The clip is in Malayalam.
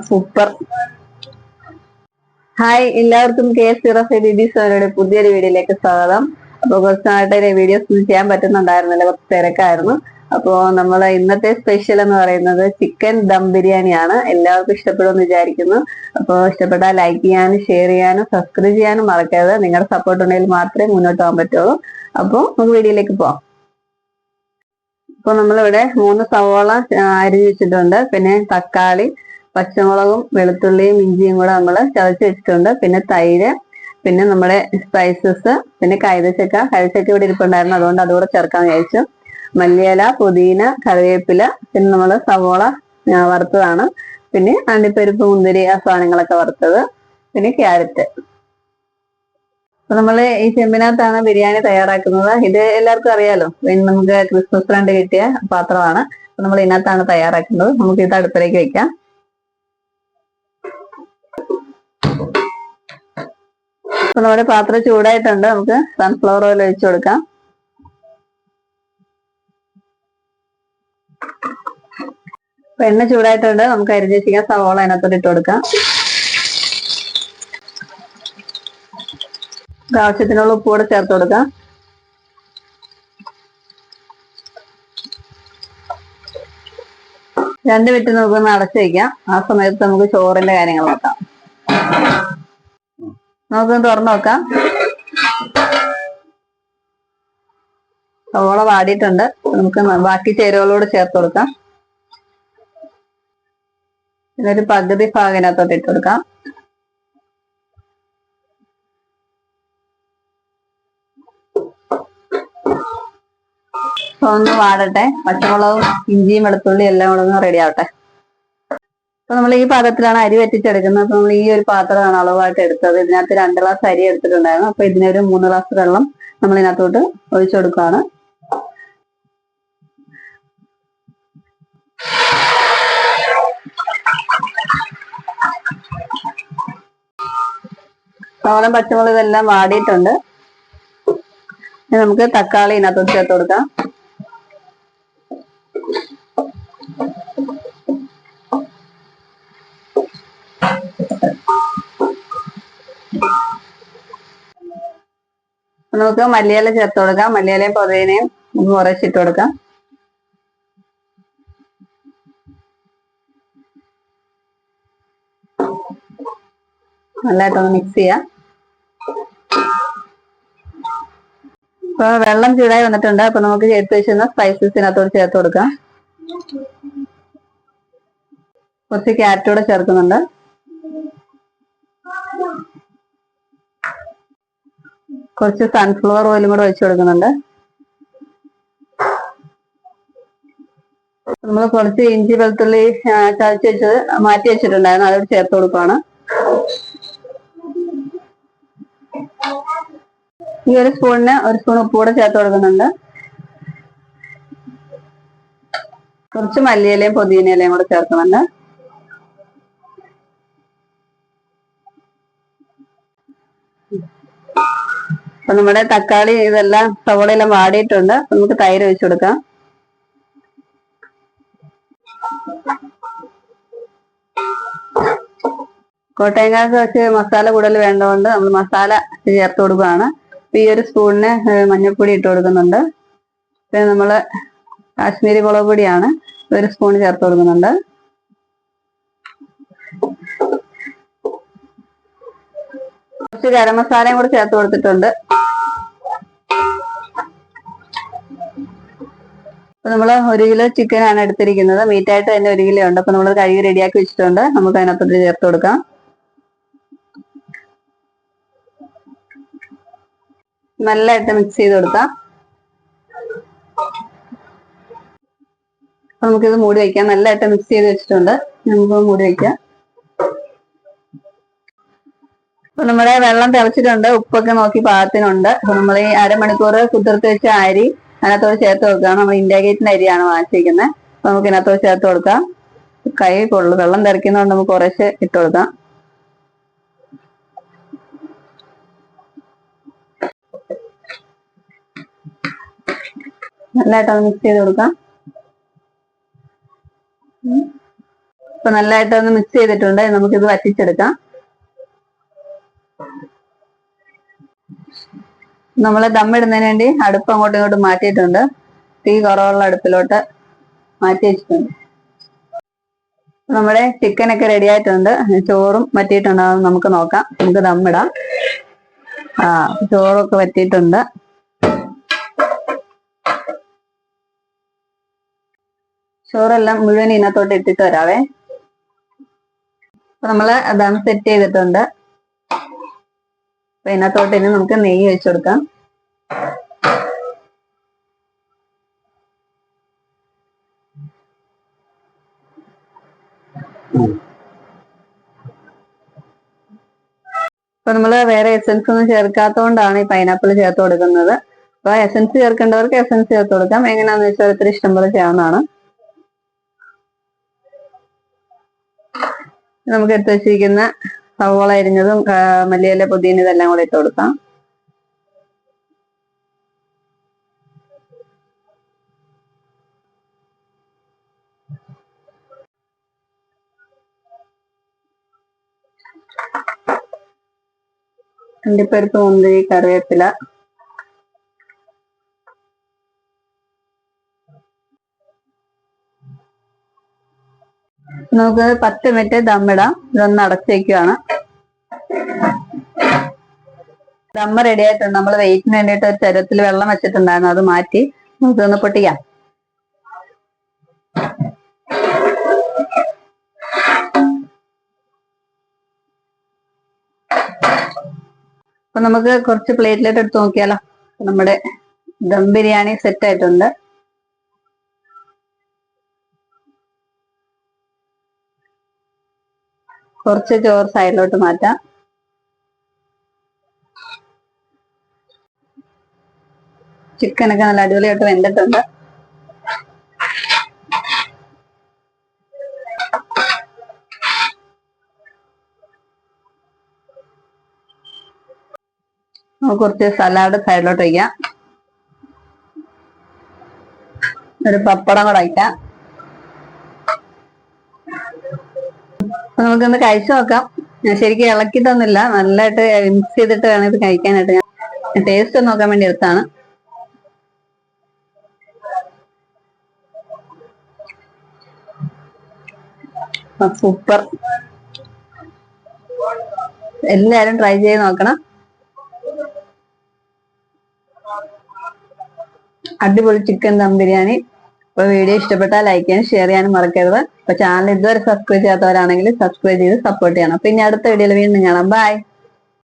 സൂപ്പർ. ഹായ്, എല്ലാവർക്കും KS05BB7യുടെ പുതിയൊരു വീഡിയോയിലേക്ക് സ്വാഗതം. അപ്പൊ കുറച്ച് നാളായിട്ട് വീഡിയോസ് ഒന്നും ചെയ്യാൻ പറ്റുന്നുണ്ടായിരുന്നില്ല, കുറച്ച് തിരക്കായിരുന്നു. അപ്പോ നമ്മളെ ഇന്നത്തെ സ്പെഷ്യൽ എന്ന് പറയുന്നത് ചിക്കൻ ദം ബിരിയാണിയാണ്. എല്ലാവർക്കും ഇഷ്ടപ്പെടുമെന്ന് വിചാരിക്കുന്നു. അപ്പോൾ ഇഷ്ടപ്പെട്ടാൽ ലൈക്ക് ചെയ്യാനും ഷെയർ ചെയ്യാനും സബ്സ്ക്രൈബ് ചെയ്യാനും മറക്കരുത്. നിങ്ങളുടെ സപ്പോർട്ട് ഉണ്ടെങ്കിൽ മാത്രമേ മുന്നോട്ട് പോകാൻ പറ്റുള്ളൂ. അപ്പോൾ നമുക്ക് വീഡിയോയിലേക്ക് പോവാം. അപ്പൊ നമ്മളിവിടെ 3 സവോള അരിഞ്ഞ് വെച്ചിട്ടുണ്ട്. പിന്നെ തക്കാളി, പച്ചമുളകും വെളുത്തുള്ളിയും ഇഞ്ചിയും കൂടെ നമ്മൾ ചതച്ച് വെച്ചിട്ടുണ്ട്. പിന്നെ തൈര്, പിന്നെ നമ്മുടെ സ്പൈസസ്, പിന്നെ കൈതച്ചക്ക ഇവിടെ ഇരിപ്പുണ്ടായിരുന്നു, അതുകൊണ്ട് അതുകൂടെ ചേർക്കാൻ വിചാരിച്ചു. മല്ലിയില, പുതിന, കറിവേപ്പില, പിന്നെ നമ്മൾ സവോള വറുത്തതാണ്, പിന്നെ അണ്ടിപ്പരിപ്പ്, മുന്തിരി, ആ സാധനങ്ങളൊക്കെ വറുത്തത്, പിന്നെ ക്യാരറ്റ്. അപ്പൊ നമ്മള് ഈ ചെമ്പിനകത്താണ് ബിരിയാണി തയ്യാറാക്കുന്നത്. ഇത് എല്ലാവർക്കും അറിയാലോ, നമുക്ക് ക്രിസ്മസ് ഫ്രണ്ട് കിട്ടിയ പാത്രമാണ്. അപ്പൊ നമ്മൾ ഇതിനകത്താണ് തയ്യാറാക്കുന്നത്. നമുക്ക് ഇത് അടുപ്പിലേക്ക് വെക്കാം. അപ്പൊ നമ്മുടെ പാത്രം ചൂടായിട്ടുണ്ട്. നമുക്ക് സൺഫ്ലവർ ഓയിൽ ഒഴിച്ചു കൊടുക്കാം. അപ്പൊ എണ്ണ ചൂടായിട്ടുണ്ട്. നമുക്ക് അരിഞ്ഞ് വെച്ചിരിക്കാൻ സവോള അതിനകത്തോട്ട് ഇട്ട് കൊടുക്കാം. ആവശ്യത്തിനുള്ള ഉപ്പ് കൂടെ ചേർത്ത് കൊടുക്കാം. രണ്ട് മിനിറ്റ് നമുക്കൊന്ന് അടച്ചു വയ്ക്കാം. ആ സമയത്ത് നമുക്ക് ചോറിന്റെ കാര്യങ്ങൾ നോക്കാം. നമുക്കൊന്ന് തുറന്നു നോക്കാം. സവോള വാടിയിട്ടുണ്ട്. നമുക്ക് ബാക്കി ചേരുവകളോട് ചേർത്ത് കൊടുക്കാം. ഇതിനൊരു പകുതി ഭാഗത്തിനകത്തോട്ട് ഇട്ട് കൊടുക്കാം. ഒന്ന് വാടട്ടെ. പച്ചമുളകും ഇഞ്ചിയും വെളുത്തുള്ളി എല്ലാം കൂടെ ഒന്ന് റെഡി ആവട്ടെ. അപ്പൊ നമ്മൾ ഈ പാത്രത്തിലാണ് അരി വറ്റിച്ചെടുക്കുന്നത്. അപ്പൊ നമ്മൾ ഈ ഒരു പാത്രമാണ് അളവായിട്ട് എടുത്തത്. ഇതിനകത്ത് 2 ഗ്ലാസ് അരി എടുത്തിട്ടുണ്ടായിരുന്നു. അപ്പൊ ഇതിനൊരു 3 ഗ്ലാസ് വെള്ളം നമ്മൾ ഇതിനകത്തോട്ട് ഒഴിച്ചു കൊടുക്കുകയാണ്. സവോളയും പച്ചമുളകും ഇതെല്ലാം വാടിയിട്ടുണ്ട്. നമുക്ക് തക്കാളി ഇതിനകത്തോട്ട് ചേർത്ത് കൊടുക്കാം. നമുക്ക് മല്ലിയില ചേർത്ത് കൊടുക്കാം. മല്ലിയിലയും പുതിനയും കുറച്ചിട്ട് കൊടുക്കാം. നല്ലതായിട്ടൊന്ന് മിക്സ് ചെയ്യാം. അപ്പൊ വെള്ളം ചൂടായി വന്നിട്ടുണ്ട്. അപ്പൊ നമുക്ക് ചേർത്ത് വെച്ചിരുന്ന സ്പൈസസിനകത്തോട് ചേർത്ത് കൊടുക്കാം. കുറച്ച് ക്യാരറ്റ് കൂടെ ചേർക്കുന്നുണ്ട്. കുറച്ച് സൺഫ്ലവർ ഓയിലും കൂടെ ഒഴിച്ചു കൊടുക്കുന്നുണ്ട്. നമ്മൾ കുറച്ച് ഇഞ്ചി വെളുത്തുള്ളി ചതച്ച് വെച്ചത് മാറ്റി വെച്ചിട്ടുണ്ടായിരുന്നു, അതോട് ചേർത്ത് കൊടുക്കുകയാണ്. ഈ ഒരു സ്പൂണിന് 1 സ്പൂൺ ഉപ്പ് കൂടെ ചേർത്ത് കൊടുക്കുന്നുണ്ട്. കുറച്ച് മല്ലിയിലയും പുതിനയിലയും കൂടെ ചേർക്കുന്നുണ്ട്. അപ്പൊ നമ്മുടെ തക്കാളി ഇതെല്ലാം സവോളയെല്ലാം വാടിയിട്ടുണ്ട്. നമുക്ക് തൈര് ഒഴിച്ചു കൊടുക്കാം. കോട്ടയംകാർക്ക് വെച്ച് മസാല കൂടുതൽ വേണ്ടതുകൊണ്ട് നമ്മൾ മസാല ചേർത്ത് കൊടുക്കുകയാണ്. ഈ ഒരു സ്പൂണിന് മഞ്ഞൾപ്പൊടി ഇട്ട് കൊടുക്കുന്നുണ്ട്. പിന്നെ നമ്മള് കാശ്മീരി മുളക് പൊടിയാണ് 1 സ്പൂൺ ചേർത്ത് കൊടുക്കുന്നുണ്ട്. കുറച്ച് ഗരം മസാലയും കൂടെ ചേർത്ത് കൊടുത്തിട്ടുണ്ട്. അപ്പൊ നമ്മള് 1 കിലോ ചിക്കൻ ആണ് എടുത്തിരിക്കുന്നത്. മീറ്റായിട്ട് തന്നെ 1 കിലോ ഉണ്ട്. അപ്പൊ നമ്മൾ കഴുകി റെഡിയാക്കി വെച്ചിട്ടുണ്ട്. നമുക്ക് അതിനകത്തോട്ട് ചേർത്ത് കൊടുക്കാം. നല്ലതായിട്ട് മിക്സ് ചെയ്ത് കൊടുക്കാം. നമുക്കിത് മൂടി വയ്ക്കാം. നല്ലതായിട്ട് മിക്സ് ചെയ്ത് വെച്ചിട്ടുണ്ട്. നമുക്ക് മൂടി വയ്ക്കാം. അപ്പൊ നമ്മുടെ വെള്ളം തിളച്ചിട്ടുണ്ട്. ഉപ്പൊക്കെ നോക്കി പാകത്തിനുണ്ട്. അപ്പൊ നമ്മൾ ഈ അരമണിക്കൂർ കുതിർത്ത് വെച്ച അരി അതിനകത്തോട് ചേർത്ത് കൊടുക്കുകയാണ്. നമ്മൾ ഇന്ത്യ ഗേറ്റിന്റെ അരിയാണ് വാങ്ങിച്ചിരിക്കുന്നത്. അപ്പൊ നമുക്ക് ഇതിനകത്തോട് ചേർത്ത് കൊടുക്കാം. കൈ കൊള്ളു, വെള്ളം തിളയ്ക്കുന്നതുകൊണ്ട് നമുക്ക് കുറച്ച് ഇട്ട് കൊടുക്കാം. നല്ലതായിട്ട് അത് മിക്സ് ചെയ്ത് കൊടുക്കാം. ഇപ്പൊ നല്ലതായിട്ട് ഒന്ന് മിക്സ് ചെയ്തിട്ടുണ്ട്. നമുക്കിത് വറ്റിച്ചെടുക്കാം. നമ്മള് ദമ്മിടുന്നതിന് വേണ്ടി അടുപ്പ് അങ്ങോട്ടും ഇങ്ങോട്ടും മാറ്റിയിട്ടുണ്ട്. തീ കുറവുള്ള അടുപ്പിലോട്ട് മാറ്റി വെച്ചിട്ടുണ്ട്. നമ്മുടെ ചിക്കനൊക്കെ റെഡി ആയിട്ടുണ്ട്. ചോറും വറ്റിയിട്ടുണ്ടാവും. നമുക്ക് നോക്കാം. നമുക്ക് ദമ്മിടാം. ചോറൊക്കെ വറ്റിയിട്ടുണ്ട്. ചോറെല്ലാം മുഴുവൻ ഇതിനകത്തോട്ട് ഇട്ടിട്ട് വരാവേ. അപ്പൊ നമ്മള് ദം സെറ്റ് ചെയ്തിട്ടുണ്ട്. അപ്പൊ ഇതിനകത്തോട്ട് ഇനി നമുക്ക് നെയ്യ് വെച്ചു കൊടുക്കാം. അപ്പൊ നമ്മള് വേറെ എസൻസ് ഒന്നും ചേർക്കാത്തതുകൊണ്ടാണ് ഈ പൈനാപ്പിൾ ചേർത്ത് കൊടുക്കുന്നത്. അപ്പൊ എസൻസ് ചേർക്കേണ്ടവർക്ക് എസൻസ് ചേർത്ത് കൊടുക്കാം. എങ്ങനെയാന്ന് വെച്ചാൽ ഇത്തിരി ഇഷ്ടം പോലെ ചെയ്യാവുന്നതാണ്. നമുക്ക് എടുത്ത് വെച്ചിരിക്കുന്ന സവോള അരിഞ്ഞതും മല്ലിയില, പുതിന ഇതെല്ലാം കൂടെ ഇട്ട് കൊടുക്കാം. അണ്ടിപ്പരിപ്പ്, മുന്തിരി, കറിവേപ്പില. നമുക്ക് 10 മിനിറ്റ് ദമ്മിടാം. ഇതൊന്ന് അടച്ചേക്കുവാണ്. ദമ്മ് റെഡി ആയിട്ടുണ്ട്. നമ്മൾ വെയിറ്റിന് വേണ്ടിയിട്ട് ഒരു ചരുവത്തിൽ വെള്ളം വെച്ചിട്ടുണ്ടായിരുന്നു. അത് മാറ്റി നമുക്കൊന്ന് പൊട്ടിക്കാം. അപ്പൊ നമുക്ക് കുറച്ച് പ്ലേറ്റിലോട്ട് എടുത്ത് നോക്കിയാലോ. നമ്മുടെ ദം ബിരിയാണി സെറ്റ് ആയിട്ടുണ്ട്. കുറച്ച് ചോറ് സൈഡിലോട്ട് മാറ്റാം. ചിക്കനൊക്കെ നല്ല അടിപൊളിയായിട്ട് വെന്തിട്ടുണ്ട്. കുറച്ച് സലാഡ് സൈഡിലോട്ട് വയ്ക്കാം. ഒരു പപ്പടം കൂടെ വയ്ക്കാം. നമുക്കൊന്ന് കഴിച്ചു നോക്കാം. ഞാൻ ശരിക്കും ഇളക്കിയിട്ടൊന്നുമില്ല. നല്ലതായിട്ട് മിക്സ് ചെയ്തിട്ട് വേണം ഇത് കഴിക്കാനായിട്ട്. ഞാൻ ടേസ്റ്റ് നോക്കാൻ വേണ്ടി എടുത്താണ്. സൂപ്പർ. എല്ലാരും ട്രൈ ചെയ്ത് നോക്കണം. അടിപൊളി ചിക്കൻ ദം ബിരിയാണി. അപ്പൊ വീഡിയോ ഇഷ്ടപ്പെട്ടാൽ ലൈക്ക് ചെയ്യാനും ഷെയർ ചെയ്യാനും മറക്കരുത്. അപ്പൊ ചാനൽ ഇതുവരെ സബ്സ്ക്രൈബ് ചെയ്യാത്തവരാണെങ്കിൽ സബ്സ്ക്രൈബ് ചെയ്ത് സപ്പോർട്ട് ചെയ്യണം. പിന്നെ അടുത്ത വീഡിയോയിൽ വീണ്ടും കാണാം. ബൈ.